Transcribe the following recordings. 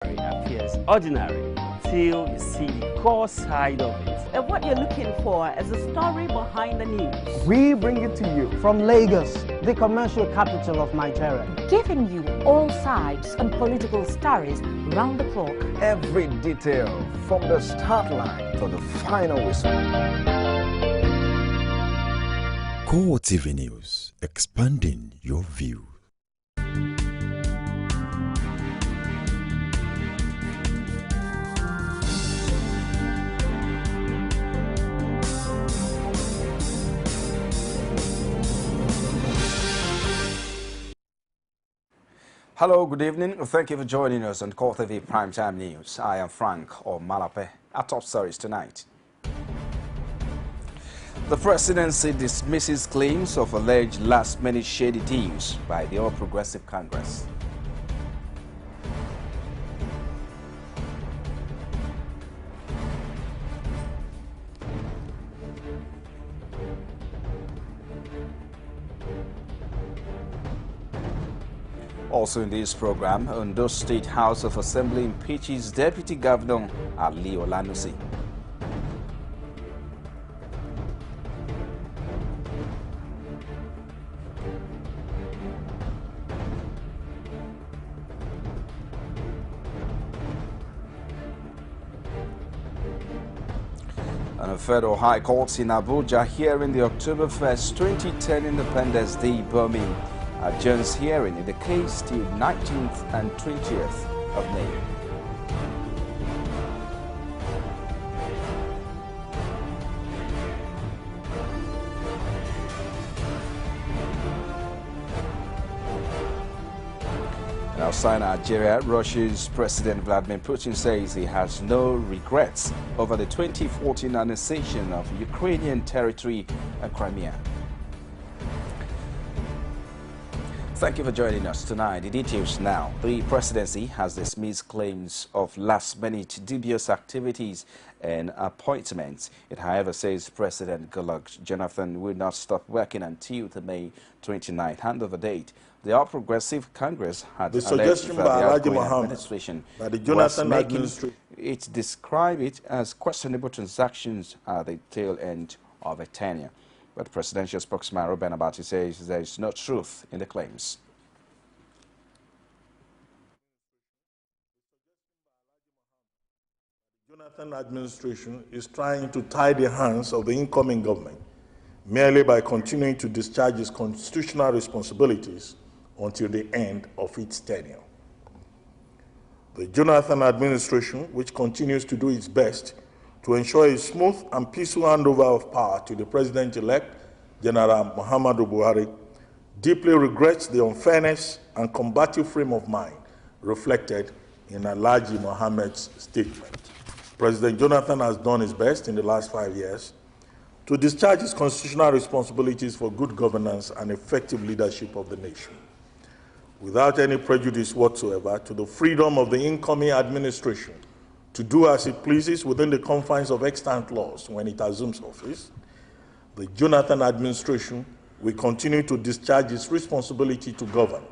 appears ordinary till you see the core side of it. And what you're looking for is the story behind the news. We bring it to you from Lagos, the commercial capital of Nigeria. Giving you all sides and political stories round the clock. Every detail from the start line to the final whistle. CoreTV News, expanding your view. Hello, good evening. Thank you for joining us on CoreTV Primetime News. I am Frank Omalape. Our top stories tonight. The presidency dismisses claims of alleged last-minute shady deals by the All Progressive Congress. Also in this program, Ondo State House of Assembly impeaches Deputy Governor Ali Olanusi. And a federal high court in Abuja hearing the October 1st, 2010 Independence Day bombing adjourns hearing in the case till 19th and 20th of May. And outside Nigeria, Russia's President Vladimir Putin says he has no regrets over the 2014 annexation of Ukrainian territory and Crimea. Thank you for joining us tonight. The details now. The presidency has dismissed claims of last-minute dubious activities and appointments. It, however, says President Goodluck Jonathan will not stop working until the May 29th handover date. The All Progressive Congress had the suggestion by the administration by the Jonathan administration. It described it as questionable transactions at the tail end of a tenure. But presidential spokesman Ruben Abati says there is no truth in the claims. The Jonathan administration is trying to tie the hands of the incoming government merely by continuing to discharge its constitutional responsibilities until the end of its tenure. The Jonathan administration, which continues to do its best to ensure a smooth and peaceful handover of power to the President-elect, General Muhammadu Buhari, deeply regrets the unfairness and combative frame of mind reflected in Alhaji Mohammed's statement. President Jonathan has done his best in the last 5 years to discharge his constitutional responsibilities for good governance and effective leadership of the nation, without any prejudice whatsoever to the freedom of the incoming administration to do as it pleases within the confines of extant laws when it assumes office. The Jonathan administration will continue to discharge its responsibility to govern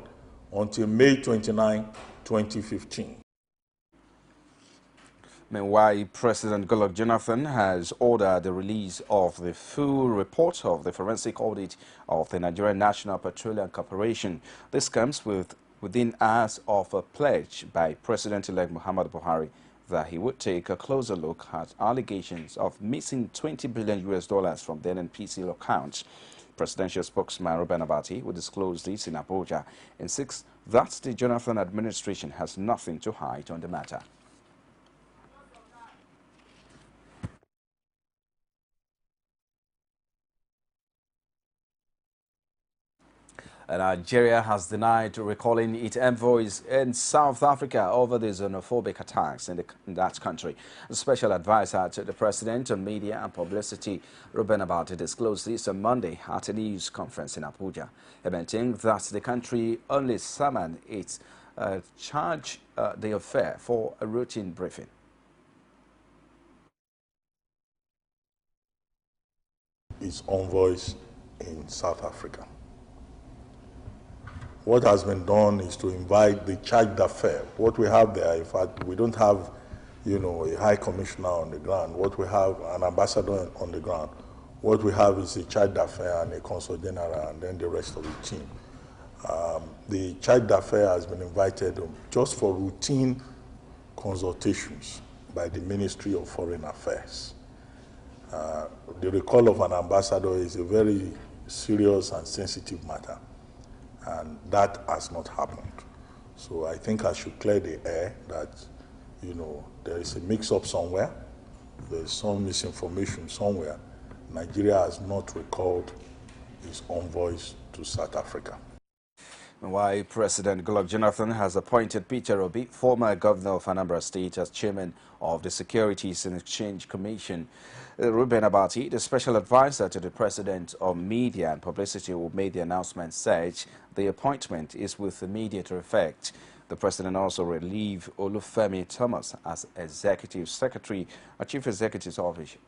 until May 29, 2015. Meanwhile, President Goodluck Jonathan has ordered the release of the full report of the forensic audit of the Nigerian National Petroleum Corporation. This comes within hours of a pledge by President-elect Muhammadu Buhari that he would take a closer look at allegations of missing $20 billion from the NNPC accounts. Presidential spokesman Ruben Abati will disclose this in Abuja and says that the Jonathan administration has nothing to hide on the matter. Nigeria has denied recalling its envoys in South Africa over the xenophobic attacks in that country. A special advisor to the president on media and publicity, Ruben Abati, disclosed this on Monday at a news conference in Abuja, admitting that the country only summoned its charge the affair for a routine briefing. Its envoys in South Africa. what has been done is to invite the charge d'affaires. What we have there, in fact, we don't have, a high commissioner on the ground. What we have, an ambassador on the ground. What we have is a charge d'affaires and a consul general, and then the rest of the team. The charge d'affaires has been invited just for routine consultations by the Ministry of Foreign Affairs. The recall of an ambassador is a very serious and sensitive matter, and that has not happened. So I think I should clear the air that, there is a mix-up somewhere, there's some misinformation somewhere. Nigeria has not recalled its envoys to South Africa. Meanwhile, President Goodluck Jonathan has appointed Peter Obi, former governor of Anambra State, as chairman of the Securities and Exchange Commission. Ruben Abati, the special advisor to the President on Media and Publicity, who made the announcement, said the appointment is with immediate effect. The President also relieved Olufemi Thomas as Executive Secretary, a Chief Executive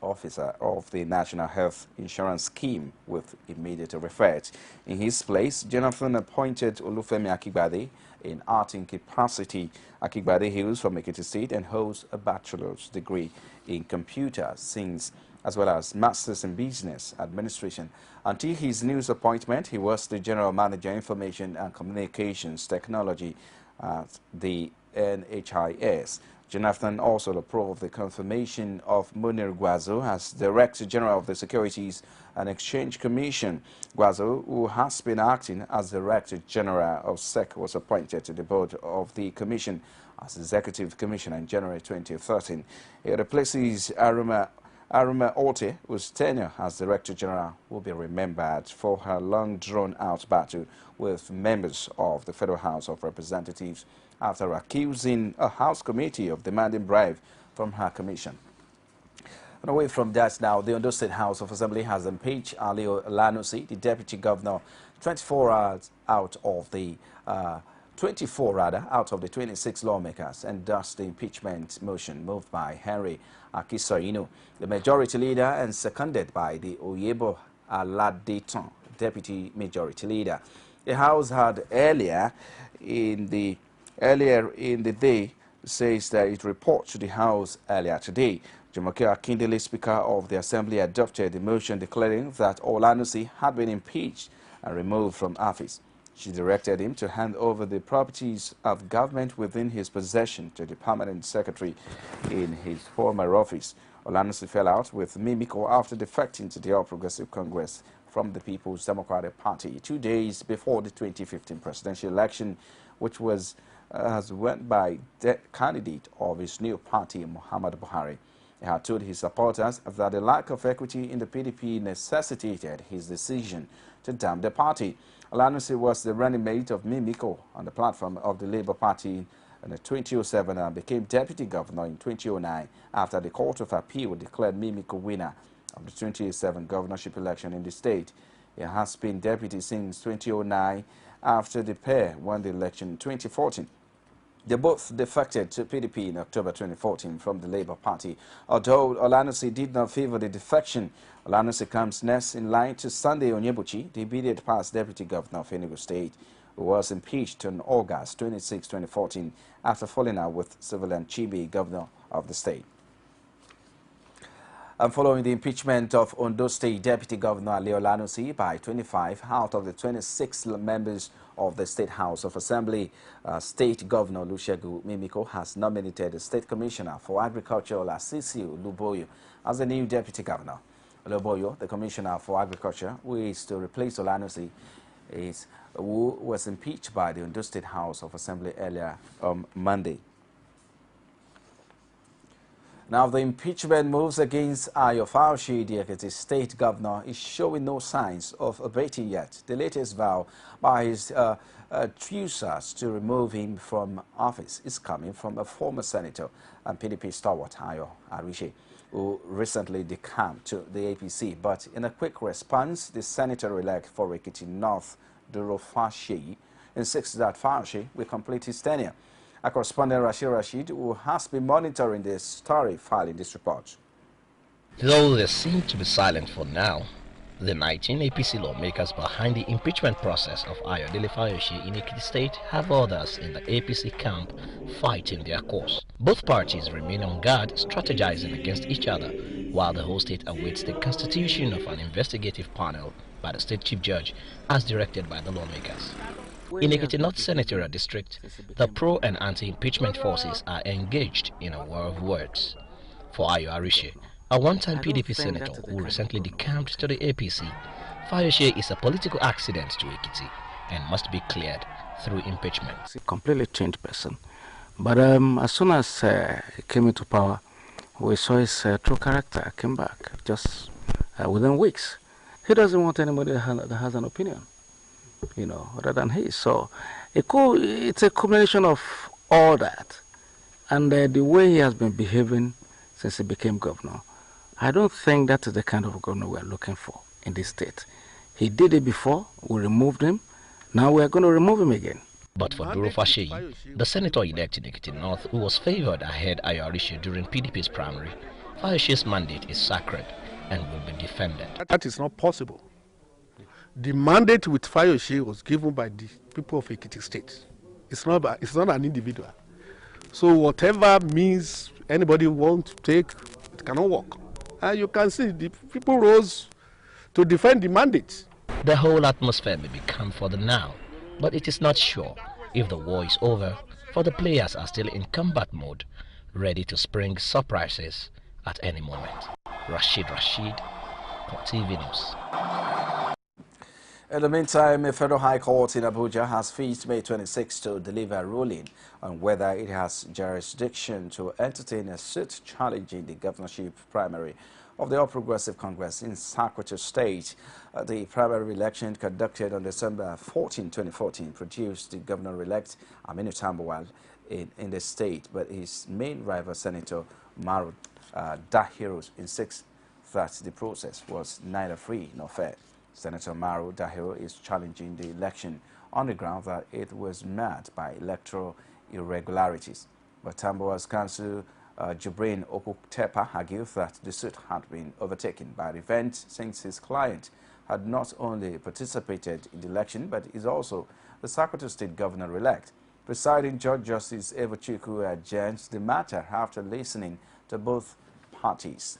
Officer of the National Health Insurance Scheme, with immediate effect. In his place, Jonathan appointed Olufemi Akigbade in acting capacity. Akigbade hails from Ekiti State and holds a bachelor's degree in computer science as well as Masters in Business Administration. Until his new appointment, he was the General Manager, Information and Communications Technology at the NHIS. Jonathan also approved the confirmation of Munir Gwazo as Director General of the Securities and Exchange Commission. Gwazo, who has been acting as Director General of SEC, was appointed to the board of the Commission as Executive Commissioner in January 2013. He replaces Aruma Ote, whose tenure as Director General will be remembered for her long drawn-out battle with members of the Federal House of Representatives after accusing a House committee of demanding bribe from her commission. And away from that now, the Ondo State House of Assembly has impeached Alio Lanusi, the Deputy Governor, 24 hours out of the 26 lawmakers endorsed the impeachment motion moved by Henry Akisoino, the majority leader, and seconded by the Oyebo Aladeton, deputy majority leader. The House had earlier in the day says that it reports to the House earlier today. Jumoke Akindele, Speaker of the Assembly, adopted the motion declaring that Olanusi had been impeached and removed from office. She directed him to hand over the properties of government within his possession to the permanent secretary in his former office. Olanusi fell out with Mimiko after defecting to the All Progressive Congress from the People's Democratic Party 2 days before the 2015 presidential election, which was has went by the candidate of his new party, Muhammad Buhari. He had told his supporters that the lack of equity in the PDP necessitated his decision to damn the party. Olanusi was the running mate of Mimiko on the platform of the Labour Party in 2007 and became deputy governor in 2009 after the Court of Appeal declared Mimiko winner of the 2007 governorship election in the state. He has been deputy since 2009 after the pair won the election in 2014. They both defected to PDP in October 2014 from the Labour Party. Although Olanusi did not favor the defection, Olanusi comes next in line to Sunday Onyebuchi, the immediate past deputy governor of Enugu State, who was impeached on August 26, 2014, after falling out with civilian Chibi, governor of the state. And following the impeachment of Ondo State Deputy Governor Leo Lanusi by 25 out of the 26 members of the State House of Assembly, State Governor Olusegun Mimiko has nominated the State Commissioner for Agriculture Lasisi Luboyo as the new Deputy Governor. Luboyo, the Commissioner for Agriculture, who is to replace Olanusi, who was impeached by the Ondo State House of Assembly earlier on Monday. Now, the impeachment moves against Ayo Fayoshi, the Ekiti State Governor, is showing no signs of abating yet. The latest vow by his accusers to remove him from office is coming from a former senator and PDP stalwart, Ayo Arishe, who recently decamped to the APC. But in a quick response, the senator-elect for Ekiti North, Duro Fayoshi, insists that Fayoshi will complete his tenure. Our correspondent Rashid, who has been monitoring this story, filing this report. Though they seem to be silent for now, The 19 APC lawmakers behind the impeachment process of Ayodele Fayose in Ekiti State have others in the APC camp fighting their cause. Both parties remain on guard, strategizing against each other, while the whole state awaits the constitution of an investigative panel by the state chief judge as directed by the lawmakers. In Ekiti North Senatorial District, the pro and anti-impeachment forces are engaged in a war of words. For Ayo Arishe, a one-time PDP senator who recently decamped to the APC, Fayose is a political accident to Ekiti and must be cleared through impeachment. He's a completely changed person. But as soon as he came into power, we saw his true character came back just within weeks. He doesn't want anybody that has an opinion, you know, other than his. So it's a combination of all that. And the way he has been behaving since he became governor, I don't think that is the kind of governor we are looking for in this state. He did it before, we removed him, now we are going to remove him again. But for Duro Fasheyi, the senator-elect in Ekiti North, who was favored ahead Ayo Arishe during PDP's primary, Fayose's mandate is sacred and will be defended. That is not possible. The mandate with Fayose was given by the people of Ekiti State. It's not an individual. So whatever means anybody wants to take, it cannot work. And you can see the people rose to defend the mandate. The whole atmosphere may be calm for the now, but it is not sure if the war is over, for the players are still in combat mode, ready to spring surprises at any moment. Rashid, CoreTV News. In the meantime, a federal high court in Abuja has fixed May 26 to deliver a ruling on whether it has jurisdiction to entertain a suit challenging the governorship primary of the All Progressive Congress in Sokoto State. The primary election conducted on December 14, 2014 produced the governor-elect Aminu Tambuwal in the state, but his main rival, Senator Maru Dahiru, insists that the process was neither free nor fair. Senator Maru Dahiru is challenging the election on the ground that it was marred by electoral irregularities. But Tambuwal's counsel, Jibrin Okutepa, argued that the suit had been overtaken by the event since his client had not only participated in the election but is also the Sokoto State governor-elect. Presiding Judge Justice Evochukwu adjourned the matter after listening to both parties.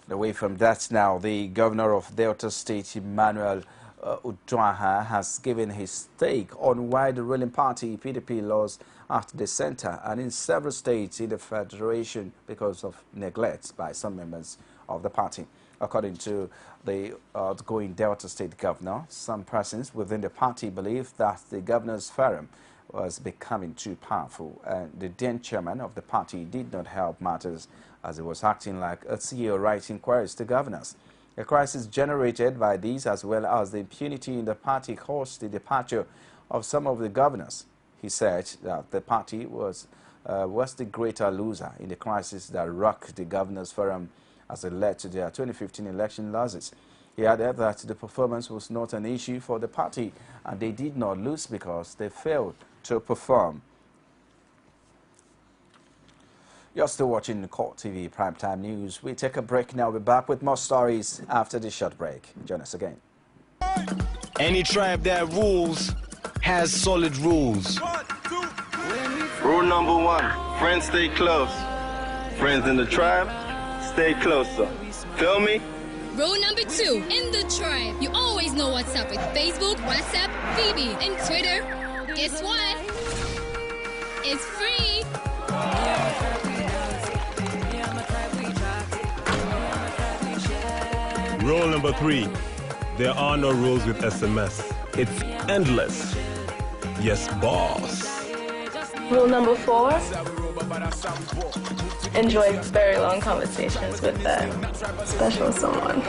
Away from that now, the governor of Delta State, Emmanuel Udwaha, has given his take on why the ruling party, PDP, lost at the center and in several states in the federation because of neglect by some members of the party. According to the outgoing Delta State governor, some persons within the party believe that the governor's forum was becoming too powerful, and the then chairman of the party did not help matters as he was acting like a CEO writing queries to governors. A crisis generated by these, as well as the impunity in the party, caused the departure of some of the governors. He said that the party was the greater loser in the crisis that rocked the governors' forum as it led to their 2015 election losses. He added that the performance was not an issue for the party and they did not lose because they failed to perform. You're still watching CoreTV Primetime News. We take a break now. We'll be back with more stories after this short break. Join us again. Any tribe that rules has solid rules. Rule number 1, friends stay close. Friends in the tribe, stay closer. Feel me? Rule number 2, in the tribe, you always know what's up with Facebook, WhatsApp, BB, and Twitter. Guess what? It's free. Rule number 3, there are no rules with SMS. It's endless. Yes, boss. Rule number 4, enjoy very long conversations with a special someone.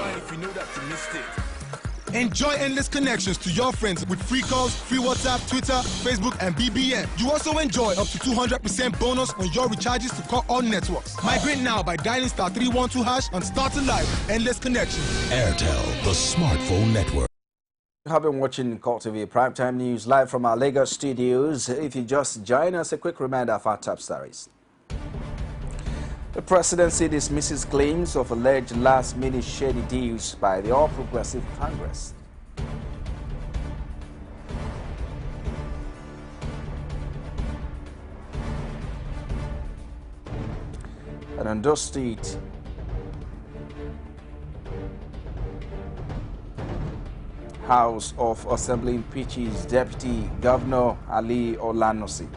Enjoy endless connections to your friends with free calls, free WhatsApp, Twitter, Facebook, and BBM. You also enjoy up to 200% bonus on your recharges to call all networks. Migrate now by dialing *312# and start a live endless connection. Airtel, the smartphone network. You have been watching CoreTV Primetime News live from our Lagos studios. If you just join us, a quick reminder of our top stories. The presidency dismisses claims of alleged last-minute shady deals by the All Progressive Congress. And Ondo State House of Assembly impeaches Deputy Governor Ali Olanosi.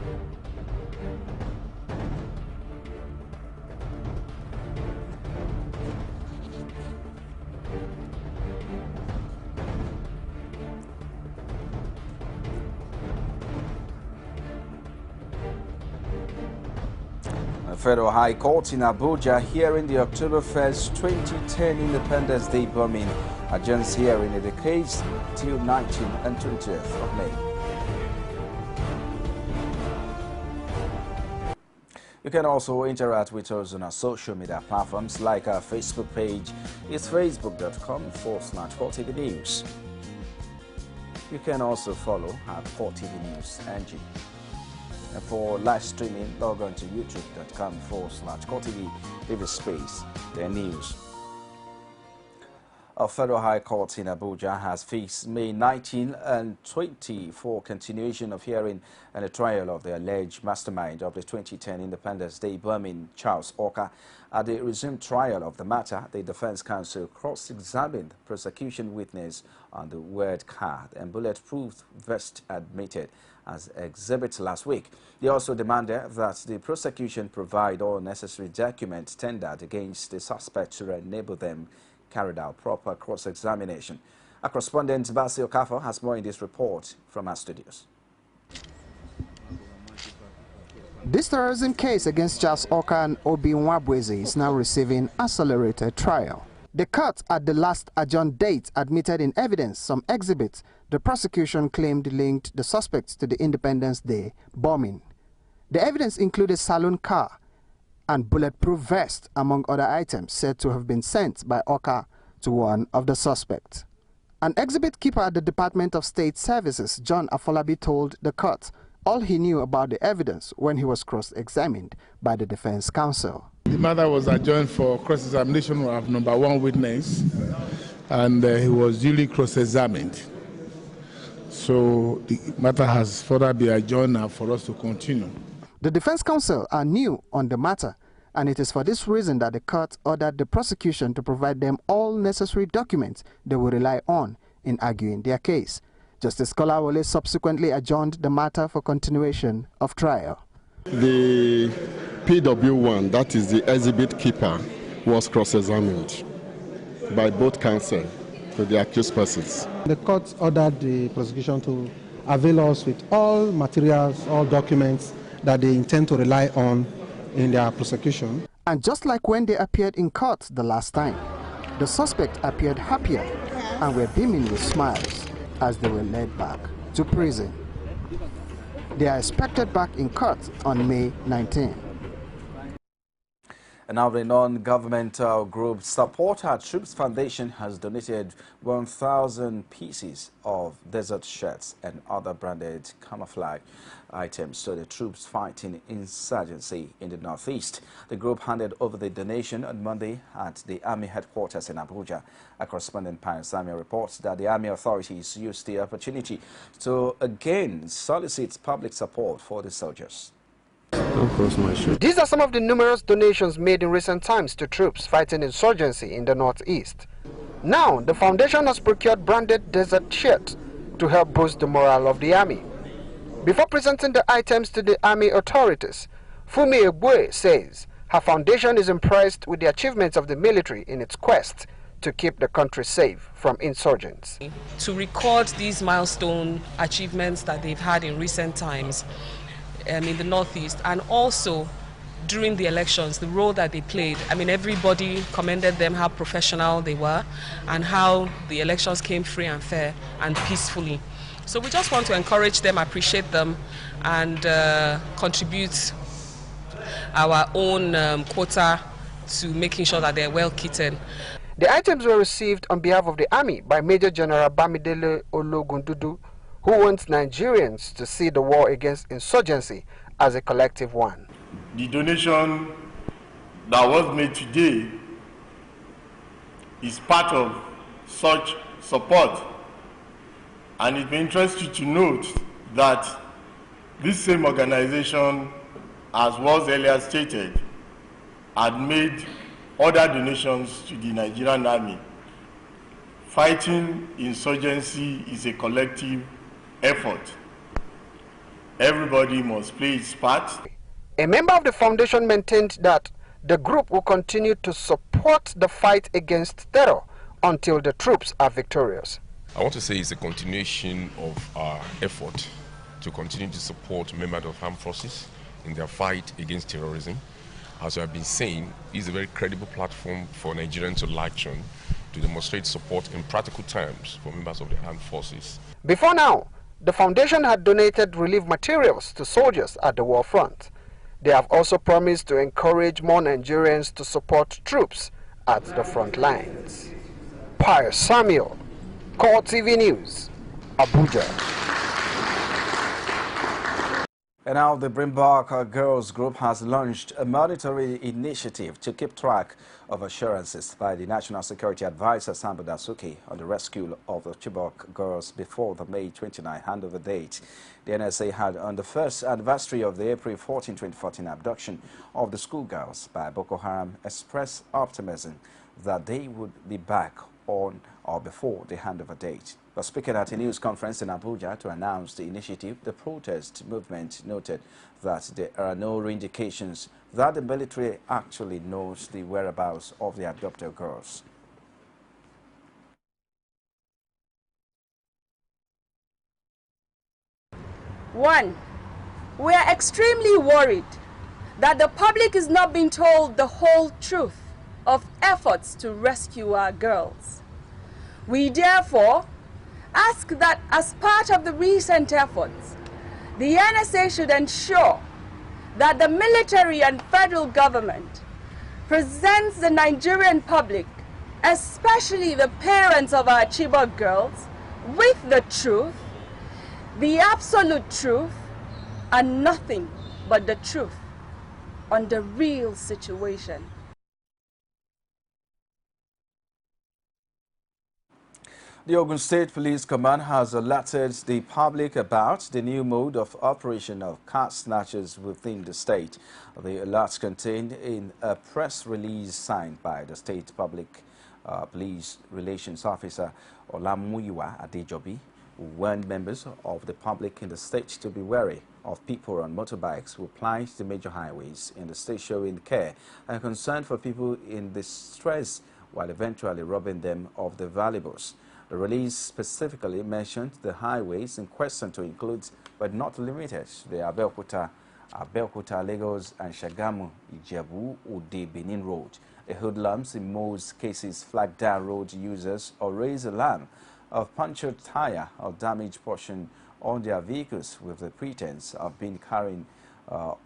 The Federal High Court in Abuja hearing the October 1st, 2010 Independence Day bombing adjourns hearing in the case till 19th and 20th of May. You can also interact with us on our social media platforms like our Facebook page. It's facebook.com/CoreTV News. You can also follow our CoreTV News NG. And for live streaming, log on to youtube.com/CoreTV, leave a space, then news. A Federal High Court in Abuja has fixed May 19 and 20 for continuation of hearing and a trial of the alleged mastermind of the 2010 Independence Day bombing, Charles Orka. At the resumed trial of the matter, the defense counsel cross-examined prosecution witness on the word card and bulletproof vest admitted as exhibits last week. They also demanded that the prosecution provide all necessary documents tendered against the suspect to enable them carried out proper cross-examination. Our correspondent Basil Okafor has more in this report from our studios. This terrorism case against Charles Orka and Obi Nwabweze is now receiving accelerated trial. The court at the last adjourned date admitted in evidence some exhibits the prosecution claimed linked the suspects to the Independence Day bombing. The evidence included saloon car and bulletproof vest, among other items said to have been sent by Orka to one of the suspects. An exhibit keeper at the Department of State Services, John Afolabi, told the court all he knew about the evidence when he was cross-examined by the defense counsel. The matter was adjourned for cross-examination of number one witness, and he was duly cross-examined. So the matter has further been adjourned now for us to continue. The defense counsel are new on the matter, and it is for this reason that the court ordered the prosecution to provide them all necessary documents they will rely on in arguing their case. Justice Kolawole subsequently adjourned the matter for continuation of trial. The PW1, that is the exhibit keeper, was cross-examined by both counsel to the accused persons. The court ordered the prosecution to avail us with all materials, all documents that they intend to rely on in their prosecution. And just like when they appeared in court the last time, the suspect appeared happier and were beaming with smiles as they were led back to prison. They are expected back in court on May 19. And now the non-governmental group Support Our Troops Foundation has donated 1,000 pieces of desert shirts and other branded camouflage items to the troops fighting insurgency in the northeast. The group handed over the donation on Monday at the Army headquarters in Abuja. A correspondent Pius Samuel reports that the Army authorities used the opportunity to again solicit public support for the soldiers. These are some of the numerous donations made in recent times to troops fighting insurgency in the northeast. Now, the foundation has procured branded desert shirts to help boost the morale of the army. Before presenting the items to the army authorities, Fumi Egwe says her foundation is impressed with the achievements of the military in its quest to keep the country safe from insurgents. To record these milestone achievements that they've had in recent times in the northeast, and also during the elections, the role that they played. I mean, everybody commended them, how professional they were and how the elections came free and fair and peacefully. So we just want to encourage them, appreciate them, and contribute our own quota to making sure that they're well kitted. The items were received on behalf of the army by Major General Bamidele Ologundudu, who wants Nigerians to see the war against insurgency as a collective one. The donation that was made today is part of such support. And it may interest you to note that this same organization, as was earlier stated, had made other donations to the Nigerian Army. Fighting insurgency is a collective effort. Everybody must play its part. A member of the foundation maintained that the group will continue to support the fight against terror until the troops are victorious. I want to say it's a continuation of our effort to continue to support members of armed forces in their fight against terrorism. As we have been saying, it's a very credible platform for Nigerians to latch on to demonstrate support in practical terms for members of the armed forces. Before now, the foundation had donated relief materials to soldiers at the war front. They have also promised to encourage more Nigerians to support troops at the front lines. Pius Samuel, CoreTV News, Abuja. And now the Brimbak Girls Group has launched a monitoring initiative to keep track of assurances by the National Security Advisor Sambo Dasuki on the rescue of the Chibok girls before the May 29 handover date. The NSA had on the first anniversary of the April 14, 2014 abduction of the schoolgirls by Boko Haram expressed optimism that they would be back on or before the handover date. But speaking at a news conference in Abuja to announce the initiative, the protest movement noted that there are no indications that the military actually knows the whereabouts of the abducted girls. One, we are extremely worried that the public is not being told the whole truth of efforts to rescue our girls. We therefore ask that as part of the recent efforts, the NSA should ensure that the military and federal government presents the Nigerian public, especially the parents of our Chibok girls, with the truth, the absolute truth, and nothing but the truth on the real situation. The Ogun State Police Command has alerted the public about the new mode of operation of car snatchers within the state. The alert contained in a press release signed by the State Public Police Relations Officer Olamuyiwa Adejobi, who warned members of the public in the state to be wary of people on motorbikes who ply the major highways in the state, showing care and concern for people in distress while eventually robbing them of their valuables. The release specifically mentioned the highways in question to include, but not limited, the Abeokuta, Lagos, and Shagamu, Ijebu, Ode, Benin Road. The hoodlums in most cases flag down road users or raise alarm of punctured tire or damaged portion on their vehicles with the pretense of being carrying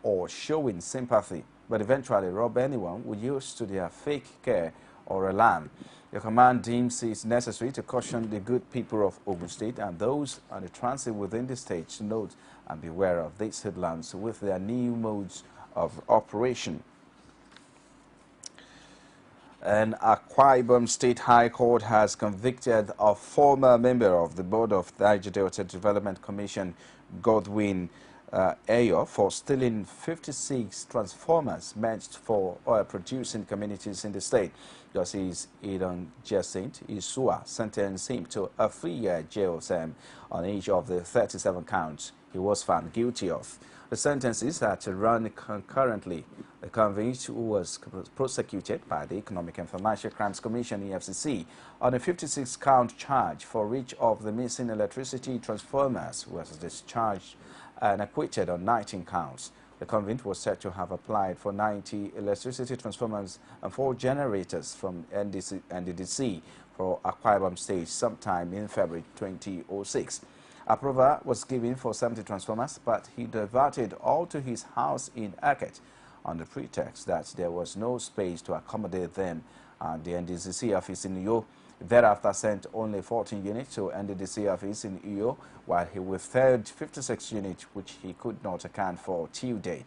or showing sympathy, but eventually rob anyone who used to their fake care or alarm. The command deems it necessary to caution the good people of Ogun State and those on the transit within the state to note and beware of these hoodlums with their new modes of operation. And Akwa Ibom State High Court has convicted a former member of the board of the Niger Delta Development Commission, Godwin Ayo, for stealing 56 transformers meant for oil-producing communities in the state. Justice Idon Jacinth Isua sentenced him to a 3-year jail term on each of the 37 counts he was found guilty of. The sentences are to run concurrently. The convict, who was prosecuted by the Economic and Financial Crimes Commission (EFCC) on a 56-count charge for each of the missing electricity transformers, was discharged and acquitted on 19 counts. The convict was said to have applied for 90 electricity transformers and 4 generators from NDDC for Akwa Ibom State sometime in February 2006. Approval was given for 70 transformers, but he diverted all to his house in Aket on the pretext that there was no space to accommodate them at the NDDC office in Uyo. Thereafter sent only 14 units to NDDC office in Uyo, while he withheld 56 units which he could not account for till date.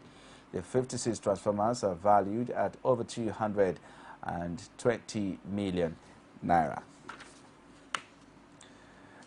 The 56 transformers are valued at over 220 million naira.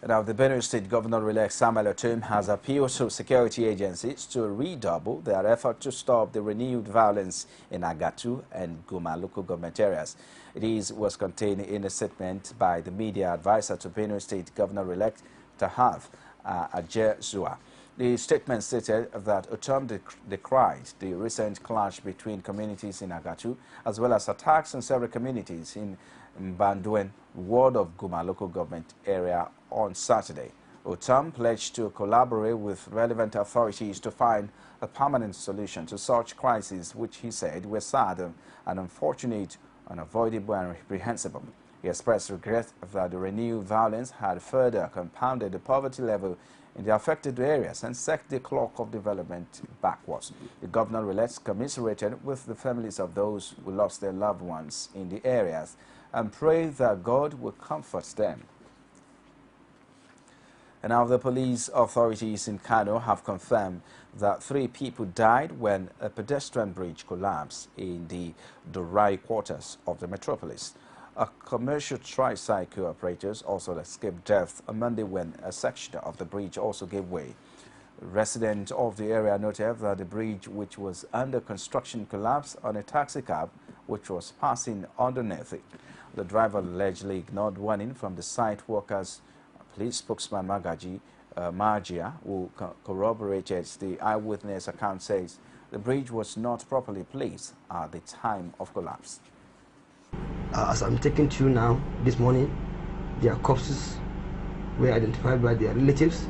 Now, the Benue State Governor-elect Samuel Otom has appealed to security agencies to redouble their effort to stop the renewed violence in Agatu and Guma local government areas. It was contained in a statement by the media advisor to Benue State Governor-elect Tahav Ajezua. The statement stated that Otom decried the recent clash between communities in Agatu, as well as attacks on several communities in Mbanduen, ward of Guma local government area on Saturday. Otom pledged to collaborate with relevant authorities to find a permanent solution to such crises, which he said were sad and unfortunate, unavoidable and reprehensible. He expressed regret that the renewed violence had further compounded the poverty level in the affected areas and set the clock of development backwards. The governor-elect commiserated with the families of those who lost their loved ones in the areas and prayed that God will comfort them. And now the police authorities in Kano have confirmed that 3 people died when a pedestrian bridge collapsed in the Dorai quarters of the metropolis. A commercial tricycle operators also escaped death on Monday when a section of the bridge also gave way. Residents of the area noted that the bridge, which was under construction, collapsed on a taxi cab which was passing underneath it. The driver allegedly ignored warning from the site workers. Police spokesman Magia, who corroborated the eyewitness account, says the bridge was not properly placed at the time of collapse. As I'm talking to you now, this morning, their corpses were identified by their relatives,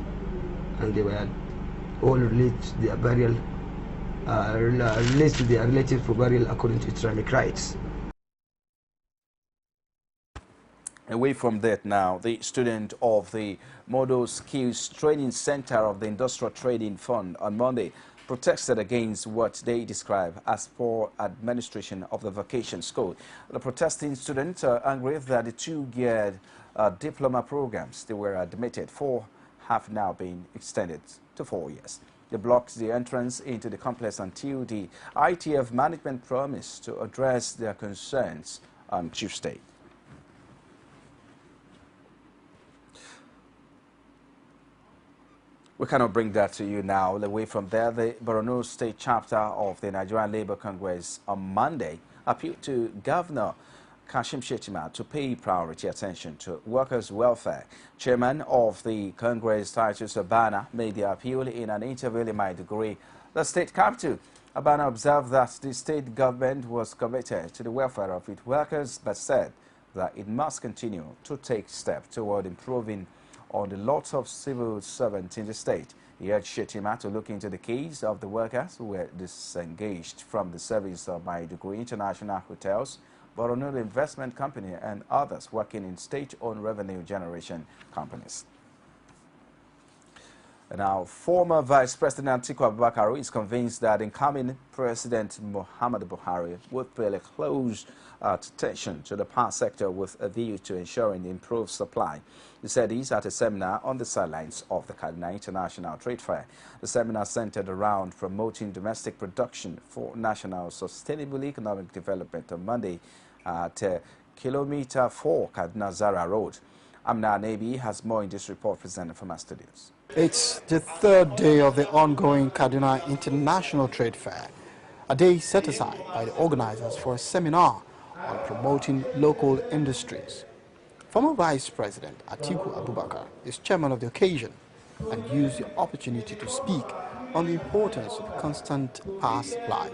and they were all related to their burial, related to their relatives for burial according to Islamic rites. Away from that now, the student of the Model Skills Training Center of the Industrial Trading Fund on Monday protested against what they describe as poor administration of the vocation school. The protesting students are angry that the 2-year diploma programs they were admitted for have now been extended to 4 years. They blocked the entrance into the complex until the ITF management promised to address their concerns on Tuesday. We cannot bring that to you now. Away from there, the Borno State chapter of the Nigerian Labour Congress on Monday appealed to Governor Kashim Shettima to pay priority attention to workers' welfare. Chairman of the Congress, Titus Abana, made the appeal in an interview in Maiduguri, the state capital. Abana observed that the state government was committed to the welfare of its workers, but said that it must continue to take steps toward improving on the lot of civil servants in the state. He urged Shettima to look into the case of the workers who were disengaged from the service of Maiduguri International Hotels, Borno Investment Company, and others working in state-owned revenue generation companies. Now, former Vice President Atiku Abubakar is convinced that incoming President Muhammadu Buhari would pay close attention to the power sector with a view to ensuring improved supply. He said this at a seminar on the sidelines of the Kaduna International Trade Fair. The seminar centered around promoting domestic production for national sustainable economic development on Monday at Kilometer 4 Kaduna Zara Road. Amna Nebi has more in this report presented from our studios. It's the 3rd day of the ongoing Kaduna International Trade Fair, a day set aside by the organizers for a seminar on promoting local industries. Former Vice President Atiku Abubakar is chairman of the occasion and used the opportunity to speak on the importance of constant power supply.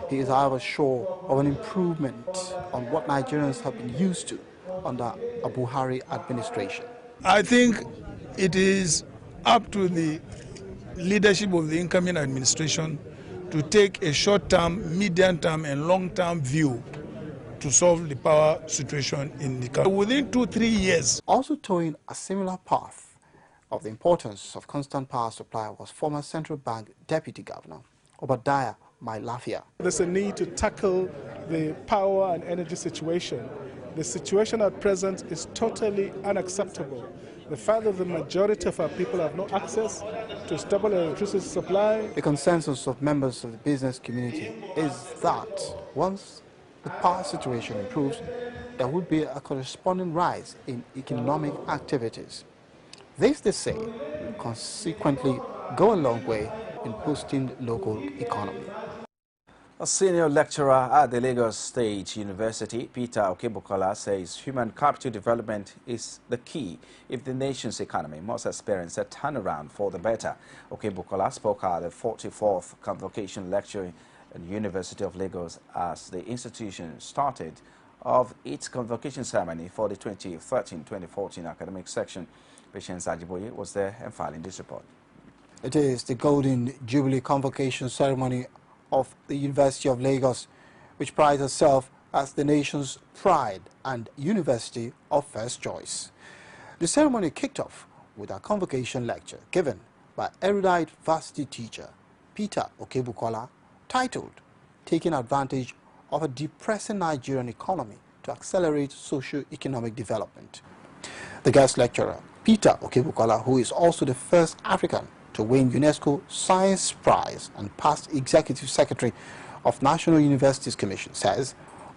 He is, however, sure of an improvement on what Nigerians have been used to under a Buhari administration. I think it is up to the leadership of the incoming administration to take a short-term, medium-term and long-term view to solve the power situation in the country within 2-3 years. Also towing a similar path of the importance of constant power supply was former Central Bank Deputy Governor Obadiah Mailafia. There's a need to tackle the power and energy situation The situation at present is totally unacceptable. The fact that the majority of our people have no access to stable electricity supply. The consensus of members of the business community is that once the power situation improves, there would be a corresponding rise in economic activities. This, they say, will consequently go a long way in boosting local economy. A senior lecturer at the Lagos State University, Peter Okebukola, says human capital development is the key if the nation's economy must experience a turnaround for the better. Okebukola spoke at the 44th Convocation Lecture at the University of Lagos as the institution started of its convocation ceremony for the 2013-2014 academic section. Patience Ajiboye was there and filing this report. It is the Golden Jubilee Convocation Ceremony of the University of Lagos, which prides itself as the nation's pride and university of first choice. The ceremony kicked off with a convocation lecture given by erudite varsity teacher Peter Okebukola, titled "Taking Advantage of a Depressing Nigerian Economy to Accelerate Socio-Economic Development." The guest lecturer, Peter Okebukola, who is also the first African to win UNESCO Science Prize and past Executive Secretary of National Universities Commission, says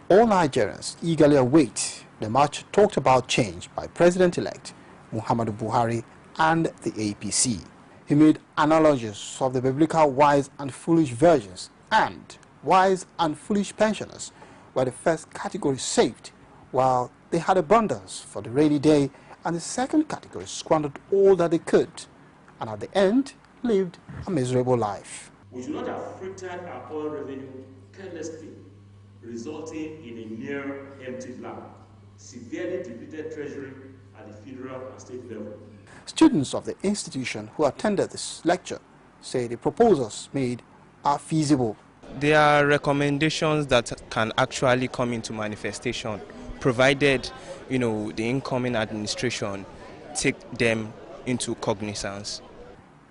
all Nigerians eagerly await the much talked about change by President-elect Muhammadu Buhari and the APC. He made analogies of the biblical wise and foolish virgins and wise and foolish pensioners were the first category saved while they had abundance for the rainy day, and the second category squandered all that they could and at the end lived a miserable life. We should not have frittered our oil revenue carelessly, resulting in a near empty lap, severely depleted treasury at the federal and state level. Students of the institution who attended this lecture say the proposals made are feasible. There are recommendations that can actually come into manifestation, provided, the incoming administration take them into cognizance.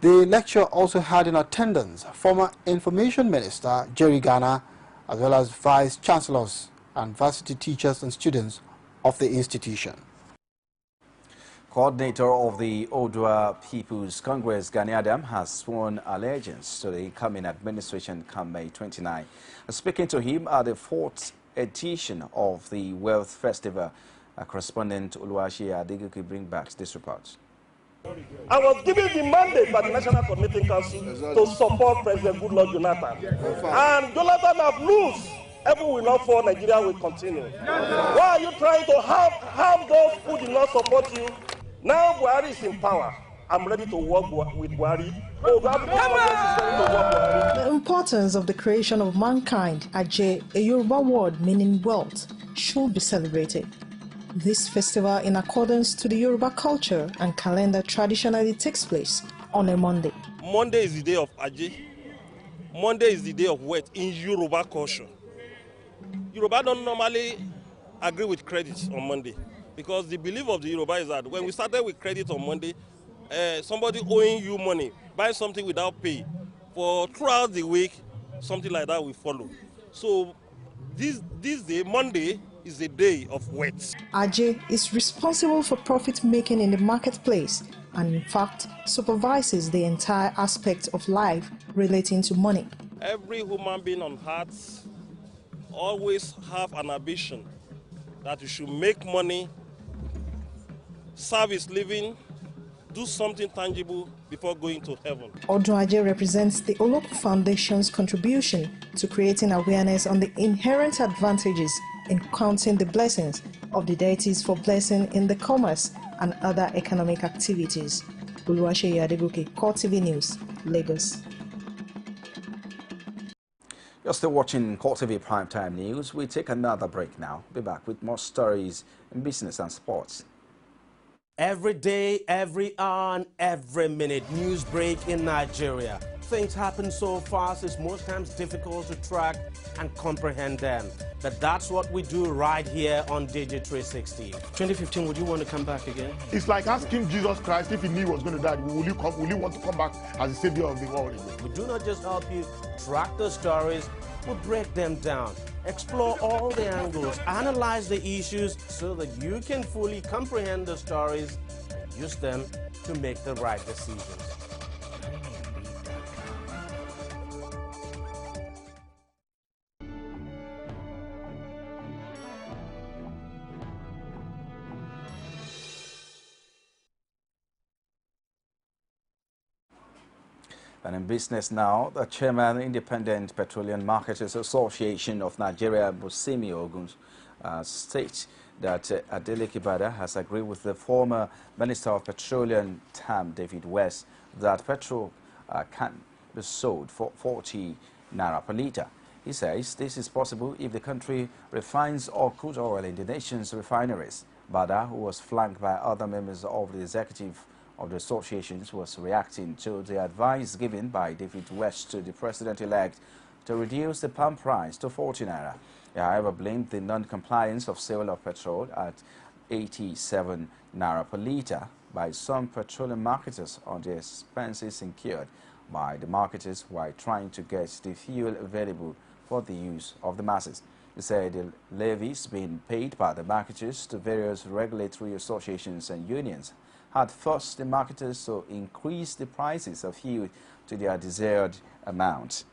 The lecture also had in attendance former Information Minister Jerry Ghana, as well as Vice Chancellors and varsity teachers and students of the institution. Coordinator of the Odua People's Congress, Gani Adam, has sworn allegiance to the incoming administration come May 29. Speaking to him at the 4th edition of the Wealth Festival, correspondent Oluwaseyi Adegoke brings back this report. I was given the mandate by the National Coordinating Council to support President Goodluck Jonathan. And Jonathan have lost. Heaven will not fall, Nigeria will continue. Why are you trying to harm those who did not support you? Now Buhari is in power. I'm ready to work with Buhari. The importance of the creation of mankind, Ajay, a Yoruba word meaning wealth, should be celebrated. This festival, in accordance to the Yoruba culture and calendar, traditionally takes place on a Monday. Monday is the day of Ajay. Monday is the day of wealth in Yoruba culture. Yoruba don't normally agree with credit on Monday because the belief of the Yoruba is that when we started with credit on Monday, somebody owing you money, buy something without pay, for throughout the week, something like that will follow. So this day, Monday, is a day of wealth. Ajay is responsible for profit making in the marketplace and in fact supervises the entire aspect of life relating to money. Every human being on earth always have an ambition that you should make money, serve his living, do something tangible before going to heaven. Odun Ajay represents the Oloko Foundation's contribution to creating awareness on the inherent advantages in counting the blessings of the deities for blessing in the commerce and other economic activities. Oluwaseyi Adegoke, CoreTV News, Lagos. You're still watching CoreTV Primetime News. We take another break now. Be back with more stories in business and sports. Every day, every hour, and every minute, news break in Nigeria. Things happen so fast, it's most times difficult to track and comprehend them. But that's what we do right here on Digit 360. 2015, would you want to come back again? It's like asking Jesus Christ if he knew he was going to die, will you want to come back as the savior of the world again? We do not just help you track the stories, we break them down. Explore all the angles, analyze the issues so that you can fully comprehend the stories and use them to make the right decisions. And in business now, the chairman, Independent Petroleum Marketers Association of Nigeria, Bosimi Ogun, states that Adeleke Bada has agreed with the former Minister of Petroleum, TAM, David West, that petrol can be sold for 40 naira per litre. He says this is possible if the country refines all crude oil in the nation's refineries. Bada, who was flanked by other members of the executive of the associations, was reacting to the advice given by David West to the president-elect to reduce the pump price to 40 naira. He, however, blamed the non-compliance of sale of petrol at 87 naira per litre by some petroleum marketers on the expenses incurred by the marketers while trying to get the fuel available for the use of the masses. He said the levies being paid by the marketers to various regulatory associations and unions had forced the marketers to increase the prices of fuel to their desired amount.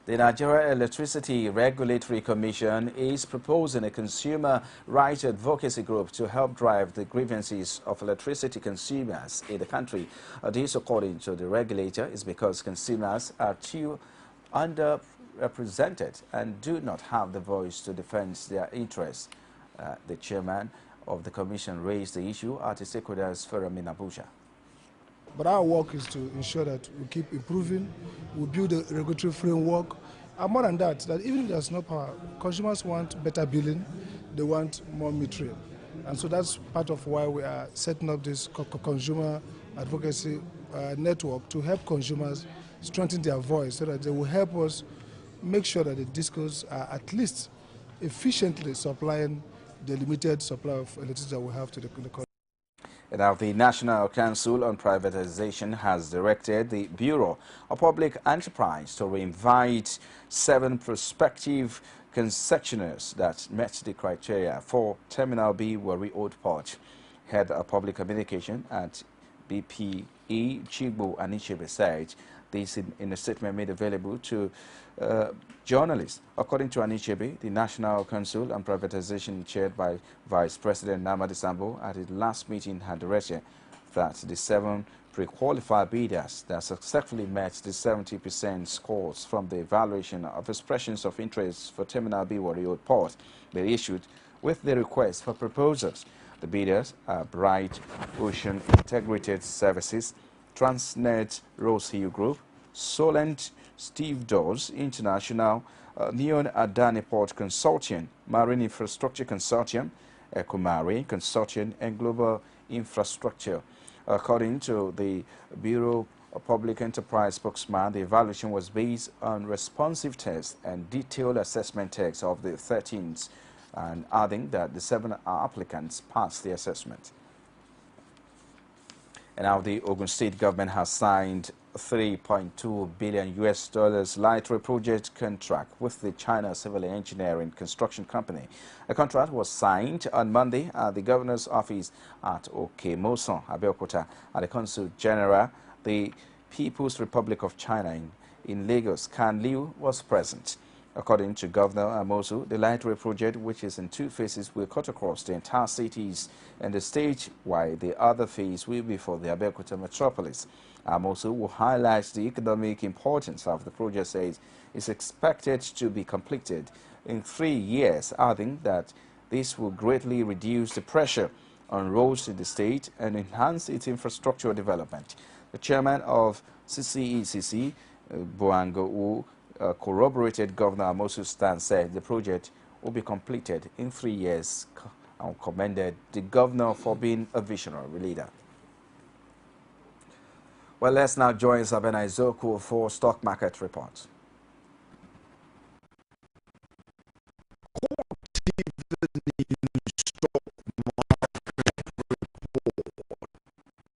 The Nigeria Electricity Regulatory Commission is proposing a consumer rights advocacy group to help drive the grievances of electricity consumers in the country. This, according to the regulator, is because consumers are too underrepresented and do not have the voice to defend their interests. The chairman of the commission raised the issue at the stakeholders forum in Abuja. But our work is to ensure that we keep improving, we build a regulatory framework, and more than that, that even if there's no power, consumers want better billing, they want more metering. And so that's part of why we are setting up this consumer advocacy network to help consumers strengthen their voice so that they will help us make sure that the discos are at least efficiently supplying the limited supply of electricity that we have to the country. Now, the National Council on Privatization has directed the Bureau of Public Enterprise to reinvite 7 prospective concessionaires that met the criteria for Terminal B Warri Old Port. Head of Public Communication at BPE, Chigbo Anichebe, said this in a statement made available to journalists. According to Anichebe, the National Council on Privatization, chaired by Vice President Namadi Sambo, at its last meeting had directed that the 7 pre-qualified bidders that successfully met the 70% scores from the evaluation of expressions of interest for Terminal B Warri Old Port be issued with the request for proposals. The bidders are Bright Ocean Integrated Services, Transnet Rose Hill Group, Solent Steve Dawes International, Neon Adani Port Consortium, Marine Infrastructure Consortium, Ecomari Consortium, and Global Infrastructure. According to the Bureau of Public Enterprise spokesman, the evaluation was based on responsive tests and detailed assessment tests of the 13th, and adding that the 7 applicants passed the assessment. And now the Ogun State government has signed $3.2 billion light rail project contract with the China Civil Engineering Construction Company. A contract was signed on Monday at the governor's office at Okemoson, Abeokuta, at the Consul General. The People's Republic of China in Lagos, Kan Liu, was present. According to Governor Amosu, the light rail project, which is in 2 phases, will cut across the entire cities and the state, while the other phase will be for the Abeokuta metropolis. Amosu will highlight the economic importance of the project, says it's expected to be completed in 3 years, adding that this will greatly reduce the pressure on roads in the state and enhance its infrastructure development. The chairman of CCECC, Boango Wu, corroborated Governor Amosu's stance, said the project will be completed in 3 years, and commended the governor for being a visionary leader. Well, let's now join Sabena Izoku for stock market reports. CoreTV